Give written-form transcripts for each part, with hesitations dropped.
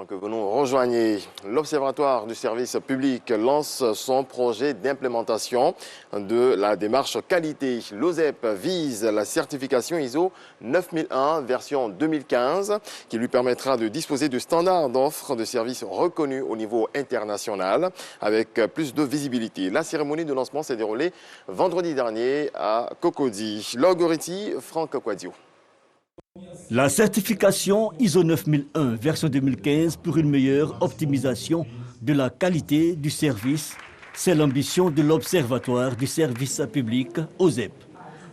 avant que vous nous rejoigniez, l'Observatoire du service public lance son projet d'implémentation de la démarche qualité. L'OSEP vise la certification ISO 9001 version 2015 qui lui permettra de disposer de standards d'offres de services reconnus au niveau international avec plus de visibilité. La cérémonie de lancement s'est déroulée vendredi dernier à Cocody. Logoriti, Franck Quadio. La certification ISO 9001 version 2015 pour une meilleure optimisation de la qualité du service, c'est l'ambition de l'Observatoire du service public OSEP.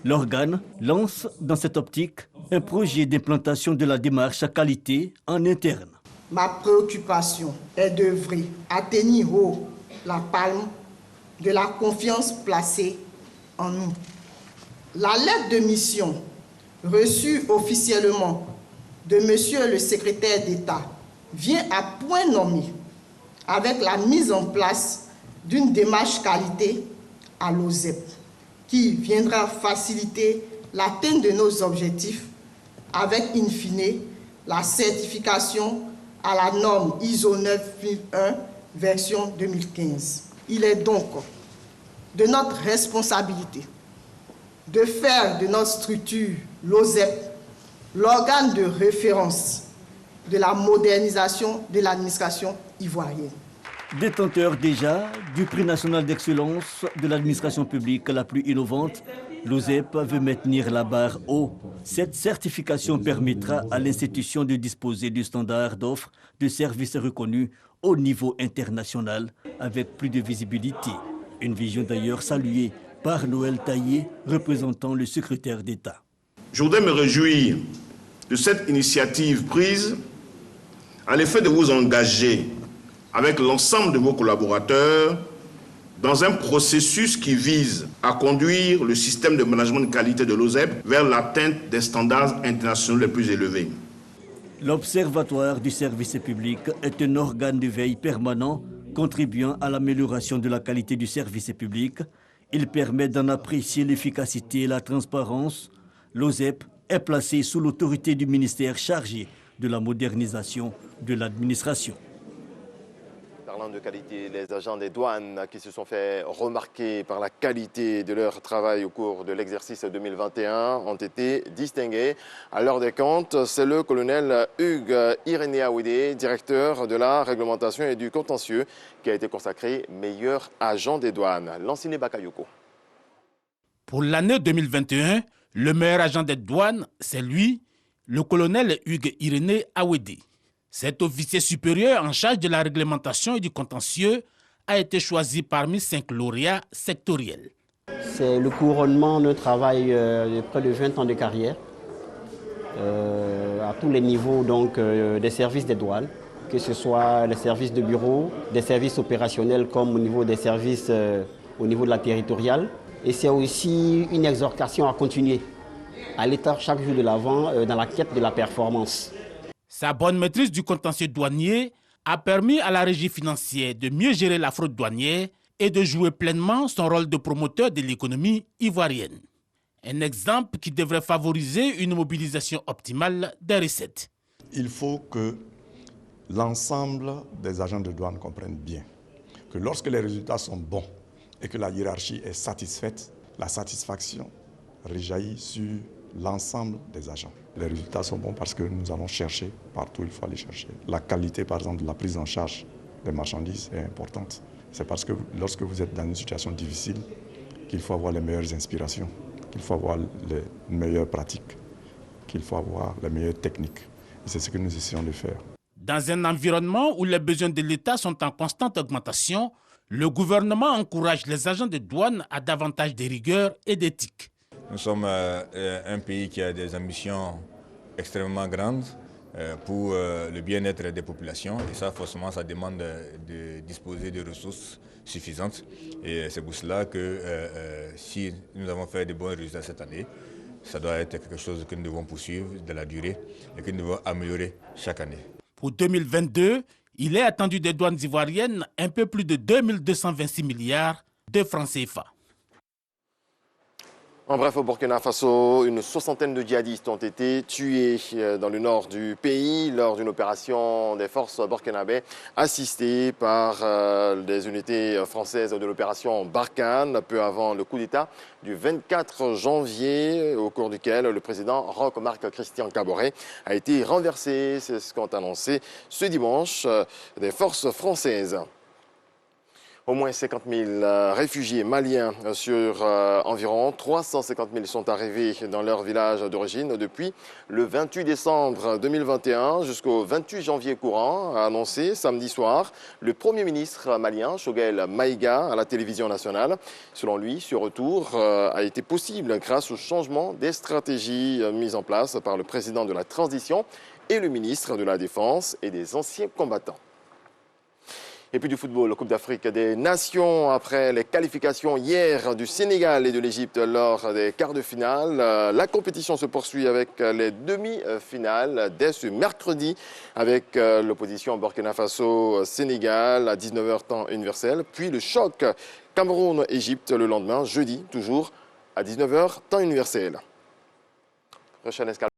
L'organe lance dans cette optique un projet d'implantation de la démarche à qualité en interne. Ma préoccupation est d'œuvrer à tenir haut la palme de la confiance placée en nous. La lettre de mission reçu officiellement de Monsieur le secrétaire d'État vient à point nommé avec la mise en place d'une démarche qualité à l'OSEP qui viendra faciliter l'atteinte de nos objectifs avec in fine la certification à la norme ISO 9001 version 2015. Il est donc de notre responsabilité de faire de notre structure, l'OSEP, l'organe de référence de la modernisation de l'administration ivoirienne. Détenteur déjà du prix national d'excellence de l'administration publique la plus innovante, l'OSEP veut maintenir la barre haut. Cette certification permettra à l'institution de disposer du standard d'offre de services reconnus au niveau international avec plus de visibilité. Une vision d'ailleurs saluée par Noël Taillé, représentant le secrétaire d'État. Je voudrais me réjouir de cette initiative prise à l'effet de vous engager avec l'ensemble de vos collaborateurs dans un processus qui vise à conduire le système de management de qualité de l'OSEP vers l'atteinte des standards internationaux les plus élevés. L'Observatoire du service public est un organe de veille permanent contribuant à l'amélioration de la qualité du service public. Il permet d'en apprécier l'efficacité et la transparence. L'OSEP est placé sous l'autorité du ministère chargé de la modernisation de l'administration. Parlant de qualité, les agents des douanes qui se sont fait remarquer par la qualité de leur travail au cours de l'exercice 2021 ont été distingués. À l'heure des comptes, c'est le colonel Hugues Irénée Awédé, directeur de la réglementation et du contentieux, qui a été consacré meilleur agent des douanes. Lanciné Bakayoko. Pour l'année 2021, le meilleur agent des douanes, c'est lui, le colonel Hugues Irénée Awédé. Cet officier supérieur en charge de la réglementation et du contentieux a été choisi parmi 5 lauréats sectoriels. C'est le couronnement d'un travail de près de 20 ans de carrière à tous les niveaux donc, des services des douanes, que ce soit les services de bureau, des services opérationnels comme au niveau des services au niveau de la territoriale. Et c'est aussi une exhortation à continuer, à l'état chaque jour de l'avant dans la quête de la performance. Sa bonne maîtrise du contentieux douanier a permis à la régie financière de mieux gérer la fraude douanière et de jouer pleinement son rôle de promoteur de l'économie ivoirienne. Un exemple qui devrait favoriser une mobilisation optimale des recettes. Il faut que l'ensemble des agents de douane comprennent bien que lorsque les résultats sont bons et que la hiérarchie est satisfaite, la satisfaction rejaillit sur l'ensemble des agents. Les résultats sont bons parce que nous allons chercher partout où il faut aller chercher. La qualité, par exemple, de la prise en charge des marchandises est importante. C'est parce que lorsque vous êtes dans une situation difficile qu'il faut avoir les meilleures inspirations, qu'il faut avoir les meilleures pratiques, qu'il faut avoir les meilleures techniques. Et c'est ce que nous essayons de faire. Dans un environnement où les besoins de l'État sont en constante augmentation, le gouvernement encourage les agents de douane à davantage de rigueur et d'éthique. Nous sommes un pays qui a des ambitions extrêmement grandes pour le bien-être des populations. Et ça, forcément, ça demande de disposer de ressources suffisantes. Et c'est pour cela que si nous avons fait de bons résultats cette année, ça doit être quelque chose que nous devons poursuivre de la durée et que nous devons améliorer chaque année. Pour 2022, il est attendu des douanes ivoiriennes un peu plus de 2226 milliards de francs CFA. En bref, au Burkina Faso, une soixantaine de djihadistes ont été tués dans le nord du pays lors d'une opération des forces burkinabées assistée par des unités françaises de l'opération Barkhane, peu avant le coup d'État du 24 janvier, au cours duquel le président Roch-Marc Christian Kaboré a été renversé. C'est ce qu'ont annoncé ce dimanche des forces françaises. Au moins 50 000 réfugiés maliens sur environ 350 000 sont arrivés dans leur village d'origine depuis le 28 décembre 2021 jusqu'au 28 janvier courant, a annoncé samedi soir le Premier ministre malien, Choguel Maïga, à la télévision nationale. Selon lui, ce retour a été possible grâce au changement des stratégies mises en place par le président de la transition et le ministre de la Défense et des anciens combattants. Et puis du football, Coupe d'Afrique des Nations, après les qualifications hier du Sénégal et de l'Égypte lors des quarts de finale. La compétition se poursuit avec les demi-finales dès ce mercredi avec l'opposition Burkina Faso-Sénégal à 19h temps universel. Puis le choc Cameroun-Égypte le lendemain, jeudi, toujours à 19h temps universel. Prochaine escale.